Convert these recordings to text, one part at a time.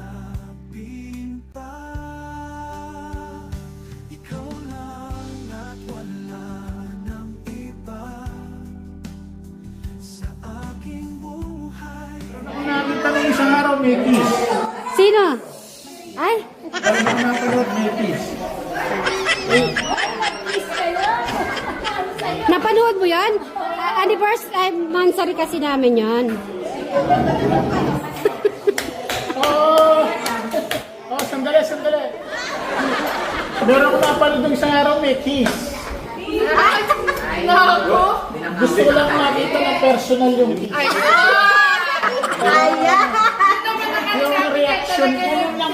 hahanapin pa. Ikaw lang at wala nang iba sa aking buhay. Ako nakita ng isang araw may kiss. Sino? Ay, Ano na napanood may kiss? napanood mo yan? Anniversary kasi namin yan. Oh, sandali. Meron ako napanood ng isang araw may kiss. Gusto ko lang makita ng personal yung kiss. Yung reaction ko lang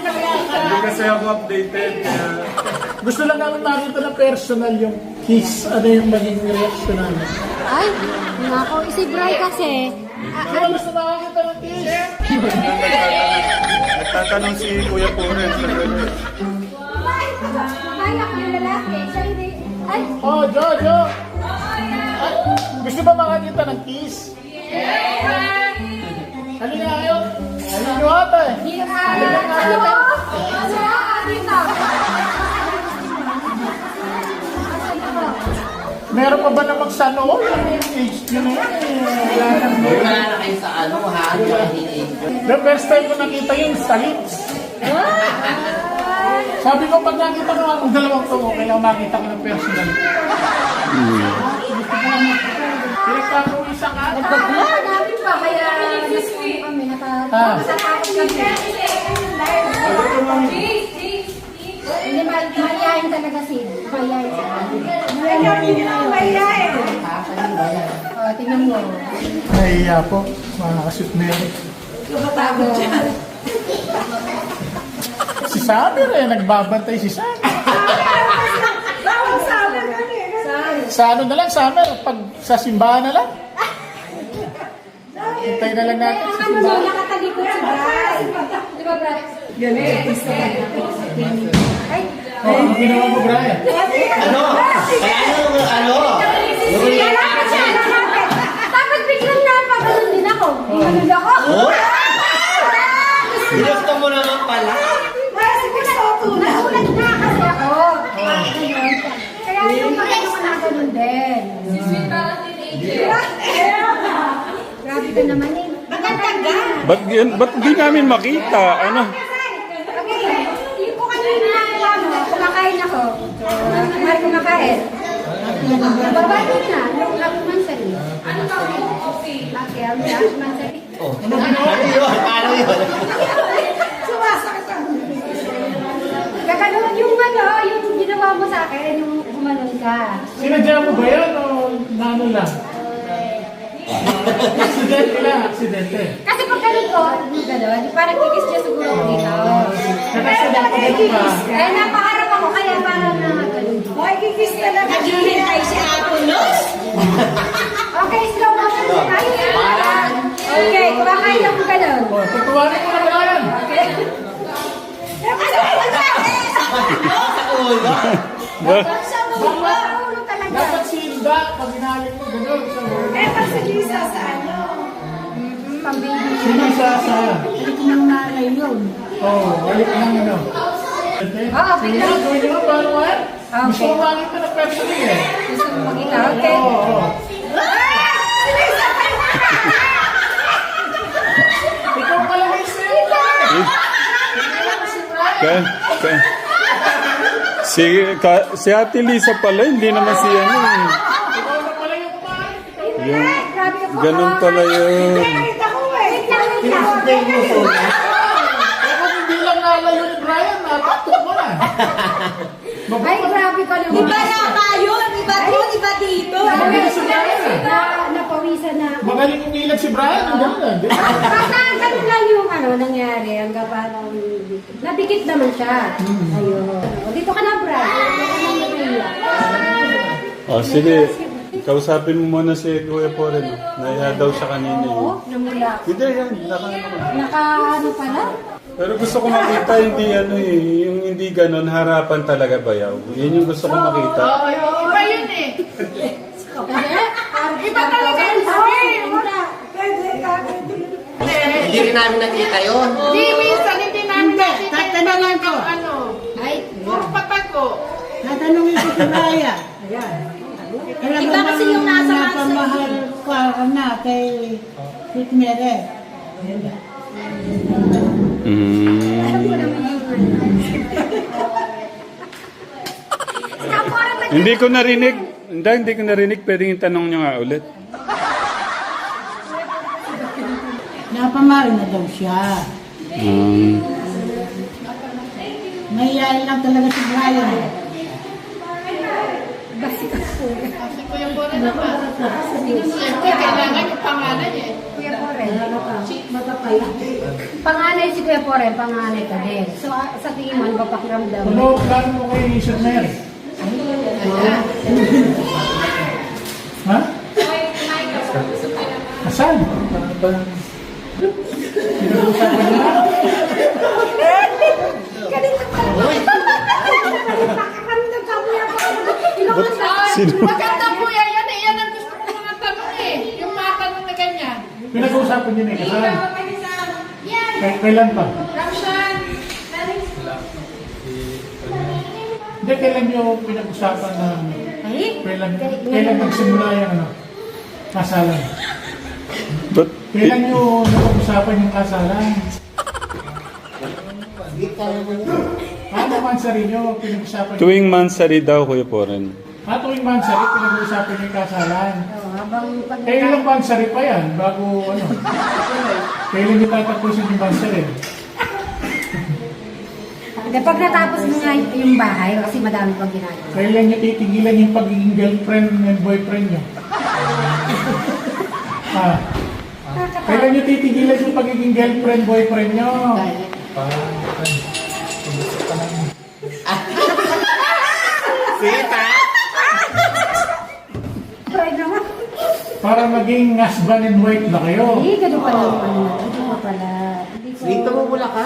Hindi kasi ako updated. Gusto lang namin makita ng personal yung kiss. Ano yung maging reaction namin. Ay, nako, si Bray kasi. Pero gusto makakita ng kiss. Nagtatanong si Kuya Pures. Ay, ako yung lalaki. Siya hindi. Ay, Oh, Jo! Ay, gusto ba makakita ng kiss? Halika kayo. Halika nyo ata eh. Meron pa ba na magsano? Yung age nyo na yan eh. Wala nang Wala na kayo sa ano, ha? The first time ko nakita yun sa lips. Sabi ko, pag nakita ko akong dalawang to, kaya makita ko ng personal. Pinagkakulisan ka. namin pa, kaya kami nakatakot kami. Hindi, mayayain talaga si. Mayayain tingnan mo. Nahiya po, mga kasutmeri. Si Samer eh, nagbabantay si Samer. Sa ano na lang, Samer, pag sa simbahan na lang. Hintay na lang natin sa simbahan. Nakatalikod si Bray. Di ba, Bray? Ay, Ano ginawa mo, Brian? Ano? tapos biglang napagano'n din ako. Ganun ako. Gusto mo naman pala. Nagulat na kasi ako. Kaya yung pagano ko na ganun din. Grabe ka naman eh. Ba't di namin makita? Ano? Yung po kanina kumakain ako. Mahal kumakain. Babati na. Yung lakumansari. Ano ba yung coffee? Laki ang lakumansari. Ano yun? Paano yun? Sumasakit ako. Kakaroon yung ano, yung ginawa mo sa akin, yung kumanon ka. Sinadya mo ba yan o nano lang? Aksidente. Kasi pag ganun ko, yung gano'n, parang kikis niya siguro ako dito. Kasi nakaganon ka. Kaya napaharap ako, kaya parang nakaganon. Hoy, kikis talaga. Naghihintay si Apolos. Okay, slow motion na tayo. Okay, kumakain ako gano'n. O, tutuwanin mo na Brian. Sa ulo. Sa ulo. Ulo talaga. Dapat si Hilda, pag inalit mo, gano'n. Pag sa Lisa sa ano. Pambili. Sino sa Ito ng nanay yun. balik ng ano. Oo, Sige, gawin nyo, paano nga? Gusto Okay. ko makita ng personal eh. Gusto mo makita? Okay. Oo. Ikaw pala may sila. Si Ate Lisa pala, hindi naman si ano. Ikaw na pala yung kumain. Yung, Grabe ka po. ganun pala yun. Nakita ko eh. Pero hindi lang nalayo ni Brian, natatok mo na. Ay, grabe ka naman. Iba na tayo. Iba doon, iba dito. Napawisan na ako. Magaling umilag si Brian, ang gano'n. Basta ganun lang yung ano, nangyari. Hanggang parang nabikit naman siya. Ayun. O, dito ka na, Brad. Dito ka na, Maria. Oh, sige. Kausapin mo muna si Kuya Pore. No? Naya daw siya kanina. Oo, Eh. namula. Hindi, yan. Naka ano pala? Pero gusto ko makita hindi ano eh. Yung hindi ganon, harapan talaga bayaw. Yun yung gusto ko makita. Iba yun eh. Iba talaga yun. Pwede ka. Hindi Hindi rin namin nakita yun. Hindi, minsan hindi namin nakita. tatanungin ko. Ano? Ay, Puro patago. Tatanungin ko si Raya. Alam Iba kasi yung nasa napamahal ko na kay Sit Mere. alam ko naman yung Hindi ko narinig. Hindi ko narinig. Pwedeng itanong nyo nga ulit. Napamahal na daw siya. Nahiyain lang talaga si Brian. Kasi Kuya Bora naman. Siyempre, kailangan yung pangalan eh. Kuya Poren. Panganay si Kuya Poren, panganay ka din. So, sa tingin mo, ano ba pakiramdam? Ano plano mo kay Sir Mary? Ha? Asan? Pinag-usapan niya? Ganito pala. Pakiramdam ka, Kuya Poren. Sino? Maganda kuya yan eh. Yan ang gusto ko mga tanong eh. Yung mga tanong na ganyan. Pinag-usapan niya na eh. Asan? Kailan pa? Ramshan. Hindi, kailan niyo pinag-usapan na Ay, kailan nagsimula yung ano, kasalan? But, Kailan niyo napag-usapan yung kasalan? Ano mansari niyo pinag-usapan yung... tuwing mansari daw, Kuya Poren. Tuwing mansari pinag-usapan yung kasalan. habang pag... Ilang mansari pa yan bago ano? Kailan niyo tatapusin yung mansari? Pag natapos mo nga yung bahay, kasi madami pang ginagawa. Kailan niyo titigilan yung pagiging girlfriend and boyfriend niyo? Kailan niyo titigilan yung pagiging girlfriend, boyfriend niyo? Sita! Try naman. Para maging husband and wife na kayo. Hindi, ganun pala yung ano. Ganun pa pala. Hindi ko... Dito mo mula ka.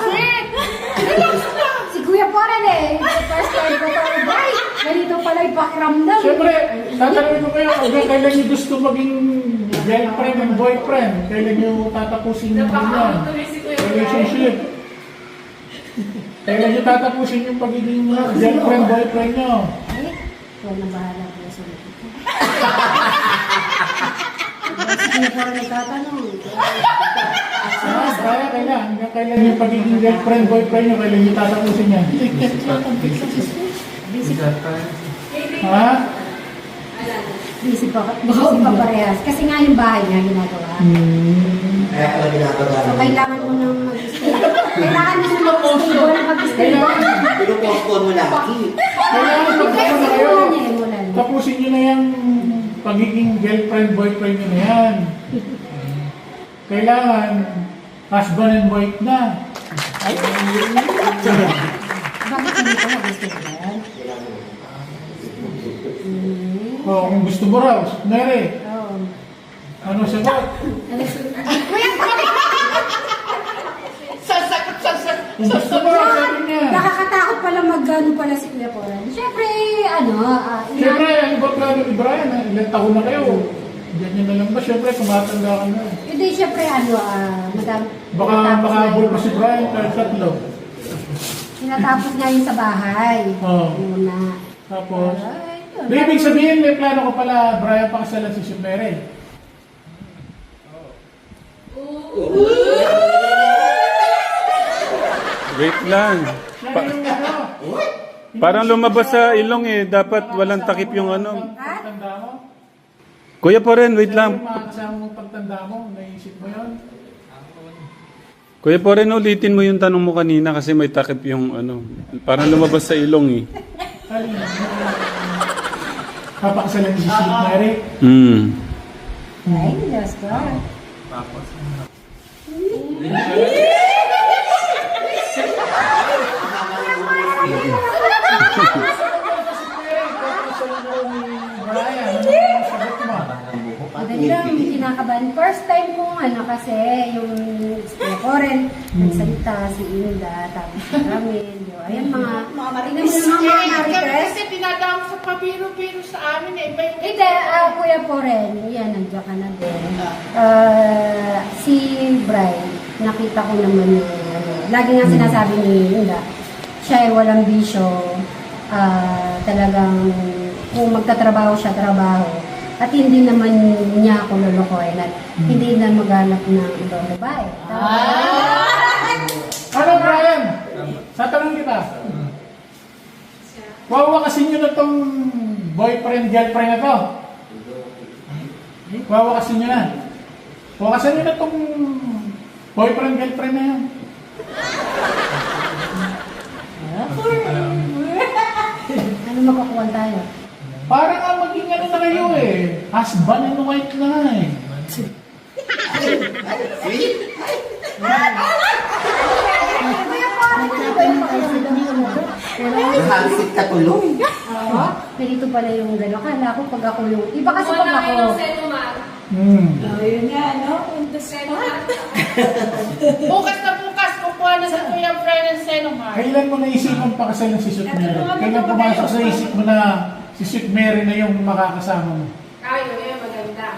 Si Kuya Poren eh. First time ko pa rin. Ay, ganito pala yung pakiramdam. Siyempre, tatanungin ko kayo, hanggang kailan niyo gusto maging girlfriend and boyfriend? Kailan niyo tatapusin yung ganyan? Relationship. Kailan niyo tatapusin yung pagiging girlfriend, boyfriend niyo? Ay, ikaw na bahala ko sa mga. Si Kuya Poren nagtatanong. Kaya kailan? Hanggang kailan yung pagiging girlfriend, boyfriend niyo? Kailan niyo tatapusin yan? Ha? Busy pa parehas. Kasi nga yung bahay niya ginagawa. Kaya pala ginagawa So, kailangan mo nang mag-stay. Kailangan mo nang mag-stay. Wala mag-stay. Pinupostpone mo lagi. Kailangan Kasi magkaroon na kayo. mula niya, mula niya. Tapusin niyo na yung pagiging girlfriend, boyfriend niyo na yan. Kailangan husband and wife na. Bakit hindi ko mag-stay ba yan? Kung gusto mo raw, Mary, Oo. ano sagot? Kung gusto mo raw, sabi niya. Nakakatakot pala mag-ano pala si Kuya Poren. Siyempre, ano, Siyempre, ano ba plano ni Brian? Ilang taon na kayo? Ganyan na lang ba? Siyempre, tumatanda ka na. hindi, siyempre, ano, madami. Baka makahabol pa si Brian kahit tatlo. Tinatapos niya yun sa bahay. Oo. Muna. Tapos, Ay, yun. di ibig sabihin, may plano ko pala, Brian, pakasalan si Mary. Wait lang. Yan yung ano, Parang lumabas sa ilong eh. Dapat walang takip yung ano. pagtanda mo. Kuya Poren, wait Yung lang. mga kasama mong pagtanda mo, naisip mo yun? Kuya Poren, ulitin mo yung tanong mo kanina kasi may takip yung ano. Parang lumabas sa ilong eh. Papakasalan si Mary. Ay, Diyos ko. Brian, ano yung sagot mo? Madali lang, kinakabahan. First time kong ano kasi, yung Kuya Poren, nagsalita si Inda, tapos si Ramil, ayan mga marites. Mga Kami marites. kasi tinadama sa pabiro-biro sa amin eh. Iba yung... Hindi, Kuya Poren, yan, nandiyan ka na din. Si Brian, nakita ko naman yung ano. Lagi nga sinasabi ni Linda, siya ay walang bisyo, talagang kung magtatrabaho siya, trabaho. At hindi naman niya ako lulukoy at hindi na maghanap ng ibang babae. Ano, Brian? Satanong kita. Wawakasin nyo na tong boyfriend, girlfriend na to. Wawakasin nyo na. Wawakasin nyo na tong boyfriend, girlfriend na yan. Ano magkakuha tayo? Para nga maging ano na kayo eh. Husband and wife na nga eh. Hansip ka tulong. Ganito pala yung gano'n. Kala ko pag ako yung... Iba kasi pag ako... Ayun nga, no? Bukas na bukas, kukuha na sa Kuya Brian ng Senomar. Kailan mo naisipan pakasalan si Sweet Mary? Kailan pumasok sa isip mo na si Sweet Mary na yung makakasama mo? Ayun, yun, maganda.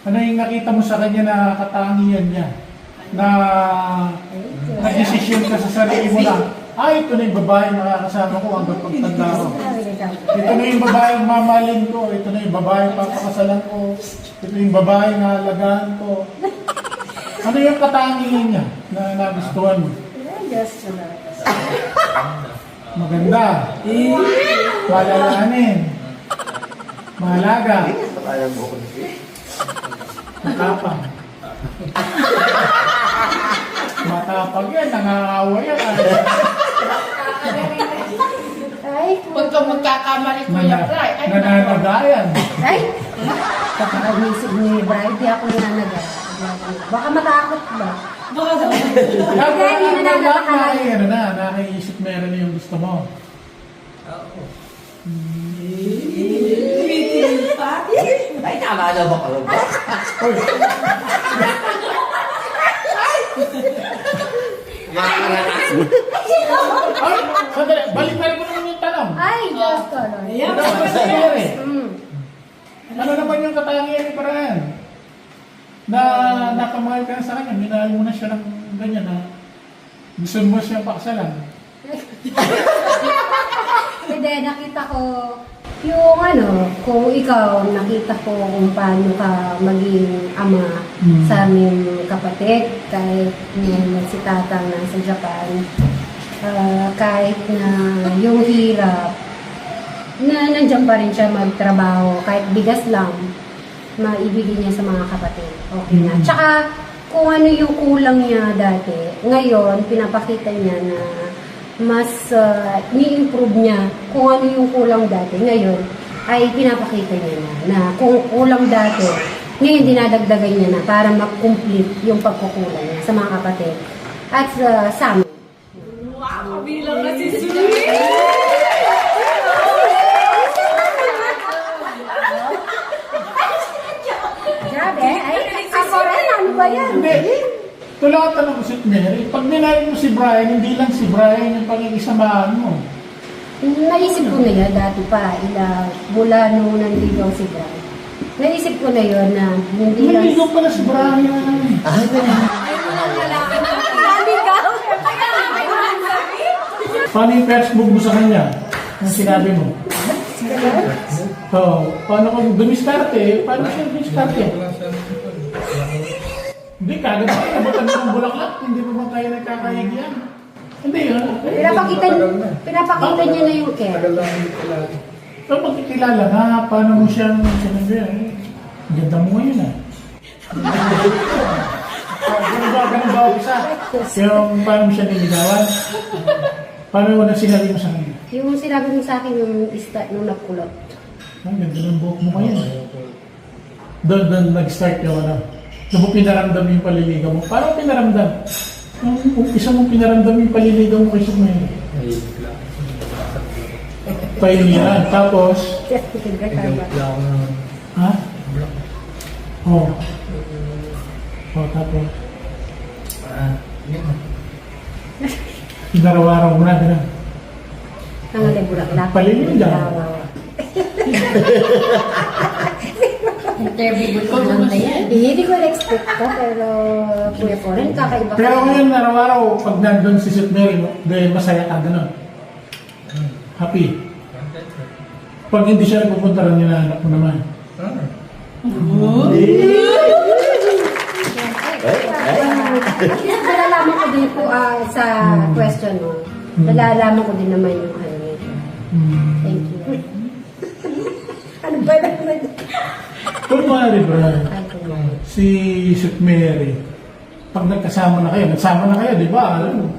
Ano yung nakita mo sa kanya na katangian niya? Na nag-desisyon ka sa sarili mo na, ito na yung babae na makakasama ko hanggang pagtanda ko. Ito na yung babae mamahalin ko. Ito na yung babae papakasalan ko. Ito yung babae na alagaan ko. Ano yung katangian niya na nagustuhan mo? Maganda. Malalahanin. Mahalaga. Matapang. Matapang yan. Nangangawa yan. Ay, Huwag kang magkakamali, Kuya Brian. Ay, Nananagayan. ay! Kapag-isip ni Brian, di ako nananaga. Baka matakot ba? Nakaisip meron na yung gusto mo. Ay, tama na ba ka ba? Ay, sandali, balik mo naman yung tanong. Ay, Diyos ko, Lord. Ano naman si Mary? Mm. Ano naman yung katangian ni Brian? Na nakamahal ka na sa kanya, minahal mo na siya ng ganyan na gusto mo siya pakasalan. Hindi, nakita ko yung ano, kung ikaw, nakita ko kung paano ka maging ama sa aming kapatid, kahit nung si Tatang nasa Japan, kahit na yung hirap, na nandiyan pa rin siya magtrabaho, kahit bigas lang, maibigay niya sa mga kapatid. Okay na. Tsaka, kung ano yung kulang niya dati, ngayon, pinapakita niya na mas ni-improve niya kung ano yung kulang dati. Ngayon, ay pinapakita niya na kung kulang dati, ngayon dinadagdagan niya na para mag-complete yung pagkukulang niya sa mga kapatid at sa amin. wow, kabilang na si Sweet. Grabe, ay, ako rin, ano ba yan? Hindi. Tulatan ako si Mary. Pag minahal mo si Brian, hindi lang si Brian yung pag-iisamahan mo. Naisip ko na yan dati pa, mula nung nanligaw si Brian. Naisip ko na yun na hindi lang... Naligaw pala si Brian. Ay, Paano yung first move mo sa kanya? Ang sinabi mo? Paano kung dumiskarte? Paano siya dumiskarte? Hindi, kagad ba? Nabutan mo ng bulaklak? Hindi mo ba kayo nagkakayag yan? Hindi, ha? Pinapakita niya na yung care. So, magkikilala na, paano mo siyang sinabi? Ganda mo ngayon, ha? Ganun ba isa? Yung paano mo siya niligawan? Paano mo na sinabi mo sa kanya? Yung sinabi mo sa akin yung start nung nagkulot. Ang ganda ng buhok mo ngayon. Doon nag-start yung ano. Doon mo pinaramdam yung paliligaw mo. Parang pinaramdam. Yung umpisa mong pinaramdam yung paliligaw mo kay Sumay. Pailiran. Tapos, ha? Oo. Tapos, pinaraw-araw mo na, gano'n. Nangalay bulaklak. Paliligaw. Interview ko naman na yan. Hindi ko na-expect ko, pero Kuya Poren, kakaiba ka. Pero ngayon, araw-araw, pag nandun si St. Mary, dahil masaya ka, gano'n. Happy. Pag hindi siya nagpupunta rin, hinahanap mo naman. Nalalaman ko din po sa question mo. Nalalaman ko din naman yung ano nito. Thank you. Ano ba naman? Kung maaari, Brian, Ay, kumain. si St. Mary, pag nagsama na kayo, di ba? Alam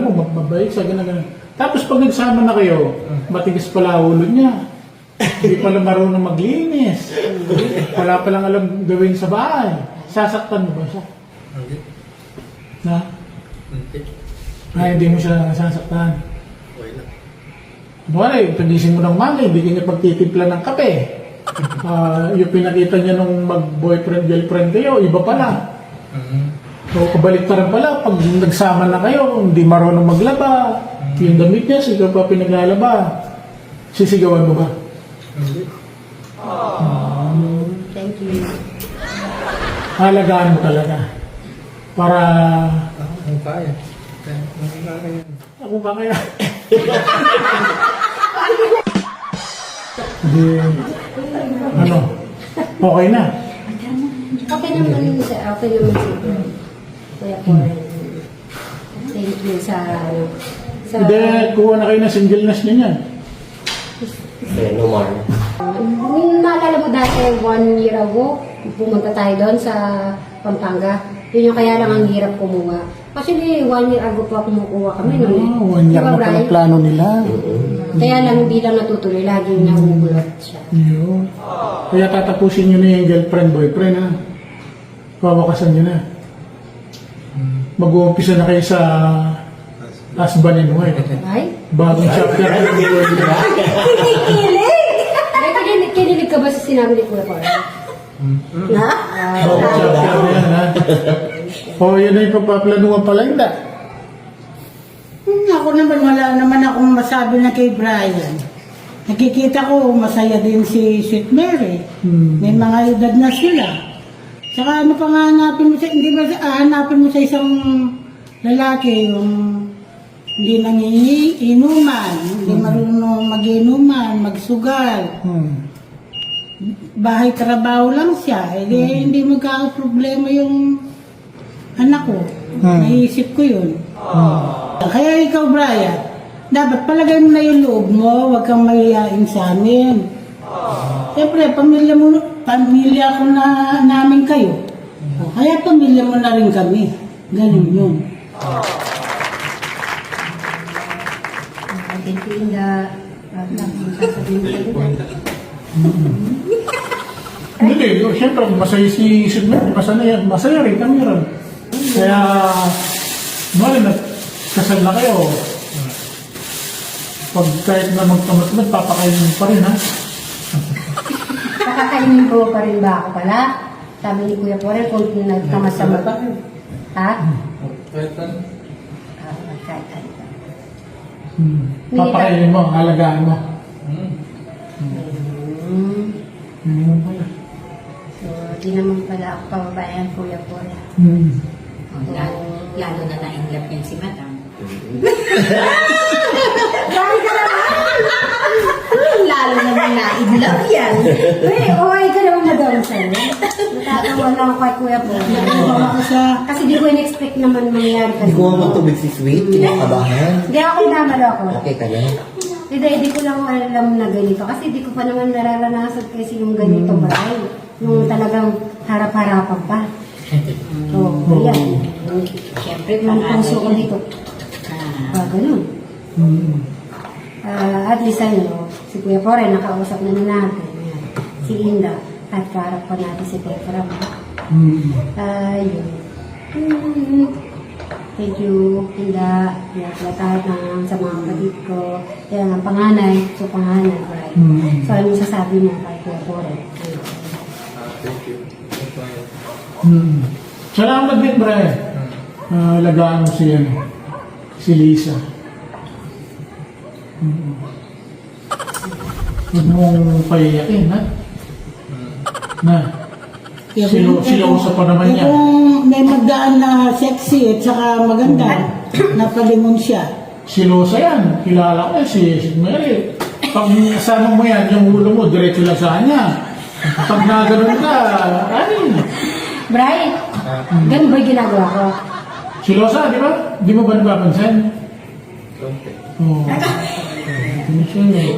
mo, magbabait siya, gano'n. Tapos pag nagsama na kayo, matigas pala ulo niya. Hindi pala marunong maglinis. Wala palang alam gawin sa bahay. Sasaktan mo ba siya? Na? Hindi mo siya sasaktan. Buwan pagising mo ng umaga, hindi niya pagtitimpla ng kape. Yung pinakita niya nung mag-boyfriend, girlfriend kayo, iba pala. So, kabaliktaran pala, pag nagsama na kayo, hindi marunong maglaba. Yung damit niya, sigaw pa pinaglalaba. Sisigawan mo ba? Thank you. Halagaan mo talaga. Para... Ang kaya. Ako ba kaya? Hindi... Ano? Okay na. Okay naman siya. Okay naman siya. Kuya Poren. Thank you sa... Hindi, kuha na kayo na singleness niya yan. No more. Naalala mo dati, 1 year ago, pumunta tayo doon sa Pampanga. Yun yung kaya lang ang hirap kumuha. Kasi 1 year ago pa kumukuha kami. One year na pala plano nila. Kaya lang hindi lang natutuloy, laging nahugulot siya. Yun. Kaya tatapusin nyo na yung girlfriend, boyfriend, ha? Pawakasan nyo na. Mag-uumpisa na kayo sa husband and wife. Ay? Bagong chapter. Kinilig ka ba sa sinabi ni Kuya Poren? Na? Bagong chapter na yan, ha? O, yun na yung papaplanuhan pala, hindi. Ako naman, wala naman akong masabi na kay Brian. Nakikita ko, masaya din si St. Mary. May mga edad na sila. Saka ano pa nga hanapin mo sa, hindi ba hanapin mo sa isang lalaki, yung hindi nangiinuman, hindi marunong mag-inuman, magsugal. Bahay trabaho lang siya. Hindi magkakaproblema yung anak ko. Naisip ko yun. Kaya ikaw, Brian, dapat palagay mo na yung loob mo, huwag kang mahihain sa amin. Siyempre, pamilya ko na namin kayo. Kaya pamilya mo na rin kami. Ganun yun. Thank you, Inda. Hindi, siyempre, masaya si Sidney. Masaya rin kami rin. Kaya, mali na, kasal na kayo. Pag kahit na magkamatmat, papakainin pa rin, ha? Pakakainin ko pa rin ba ako pala? Sabi ni Kuya Poren, kung nagkamasama pa. Ha? Kahit ano. Papakainin mo, halagaan mo. So, di naman pala ako pababayan, Kuya Poren. Lalo na na-inlove yan si Madam. Dahil ka naman! Lalo naman na-inlove yan. Uy, okay ka naman madam sa'yo. Natatawa lang ako kay Kuya Poren. Ako sa Kasi di ko in-expect naman mangyari kasi. Hindi ko matubig si Sweet. Kinakabahan. Hindi ako inamalo ako. Okay ka lang. Hindi ko lang alam na ganito. Kasi di ko pa naman nararanasan kasi yung ganito bahay. Yung talagang harap-harapan pa. Oo, yan. Siyempre, Yung puso ko dito. Ganun. At least ano, si Kuya Poren, nakausap na natin. Yan. Si Inda, at kaharap pa natin si Tekram. Ayun. Thank you, Inda. Lahat sa mga kapatid ko. Yan ang panganay. So, panganay, right? So, ano yung sasabi mo kay Kuya Poren? Salamat din, Brian. Lagaan mo si Lisa. Huwag mong payayakin, ha? Na. Siloso pa naman yan. Kung may magdaan na sexy at saka maganda, napalimon siya. Silosa yan. Kilala ko yan, si Mary. Pag kasama mo yan, yung ulo mo, diretso lang sa kanya. Pag nagano'n ka, ay, Brian, ganun ba yung ginagawa ko? silosa, di ba? Di mo ba napapansin? Oo. Hindi siya eh.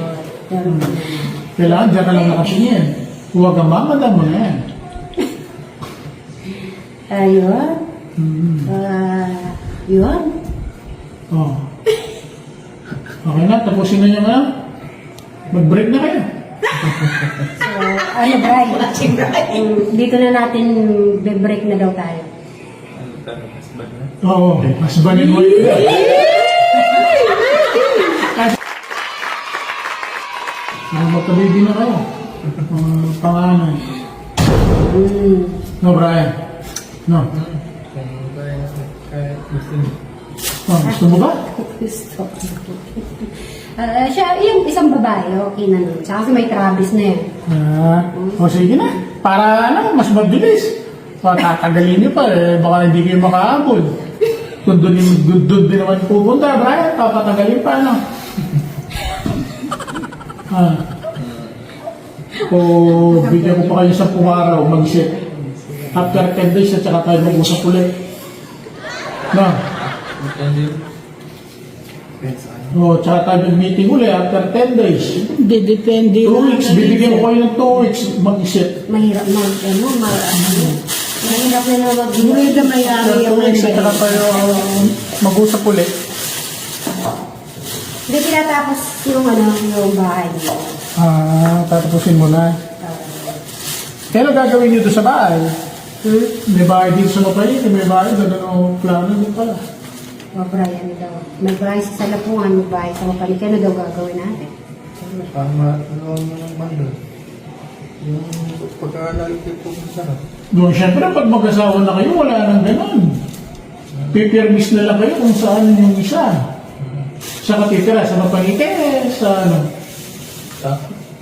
Kailangan dyan ka lang nakatingin. Huwag kang mamadam mo na yan. Ayun. Yun. Oo. Okay na, tapusin na niya na. Mag-break na kayo. So, ano, Brian? Dito na natin be-break na daw tayo. Oo, mas banin mo yun. Magkabibi na kayo. Pangalan. No, Brian. No. Oh, gusto mo ba? Gusto. Siya, yung isang babae, okay na nun. Tsaka kasi may Travis na yun. O sige na. Para ano, mas mabilis. Tatagalin niyo pa eh. Baka hindi kayo makaabol. Kung doon din naman pupunta, Brian, papatagalin pa, ano? O bigyan ko pa kayo sa araw mag-set. After 10 days at saka tayo mag-usap ulit. No? O, tsaka tayo mag-meeting ulit after 10 days. Hindi, depende. 2 weeks, bibigyan ko kayo ng 2 weeks mag-set. Mahirap na, mahirap na mag Siguro na may-ari After 2 weeks at saka tayo mag-usap ulit. Hindi tinatapos yung yung bahay niyo. Tatapusin mo na. Pero gagawin nyo doon sa bahay. May bahay dito sa Mapayit, may bahay doon ang plano din pala. O, Brian daw. May bahay sa Salapungan, may bahay sa Mapalit. Ano daw gagawin natin? Tama, ano naman doon? Yung pagkakalagay po sa Doon syempre pag mag-asawa na kayo, wala nang ganun. Pipirmis na lang kayo kung saan yung isa. Sa katitira, sa Mapayit, sa ano,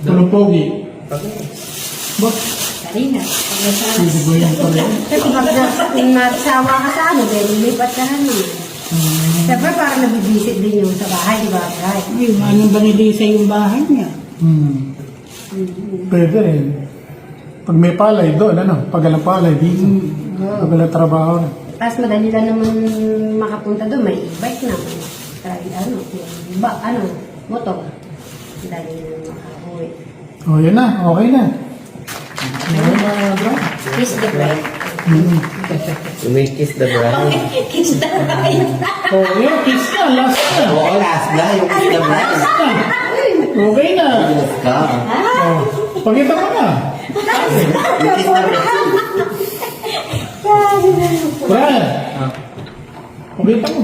Tulumpogi. Ba? Kanina. Pwede ba yan pala? Kasi kung nagsawa ka sa ano, then lipat ka naman. Siyempre parang nabibisit din yung sa bahay, di ba? Brian? Yung anong ba nilisa yung bahay niya? Pwede rin. Pag may palay doon, ano? Pag alang palay dito. Pag alang trabaho na. Tapos madali lang naman makapunta doon. May e-bike na. Motor. Madali lang makauwi. O, yun na. Okay na. Okay na, bro. Kiss the bride. You may kiss the bride. Kiss the bride. Oh, yun. Kiss na. Last na. Oo, last na. Yung kiss the bride. Okay na. Yes ka. Oh, pakita mo na. You kiss the bride. Brian. Pakita mo.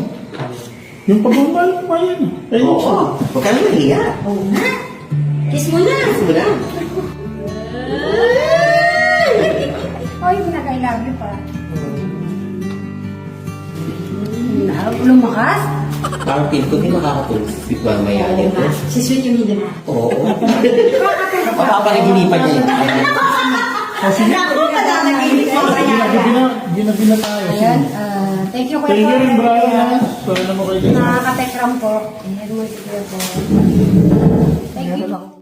Yung pagmamahal mo pa yan. Ayun siya. Oo. Huwag ka na mahiya. Kiss mo na. Kiss mo na. Oy, I love you pa. Lumakas? Parang feel ko, di makakatulog si Sweet mamaya. Si Sweet yung hindi na. Oo. Mapapanaginipan niya yun. Kasi ginagabi na tayo. Ayan, thank you Thank you rin, Brian. Ha? Para naman kayo. Nakaka-tekram po. Ayan mo, sige po. Thank you.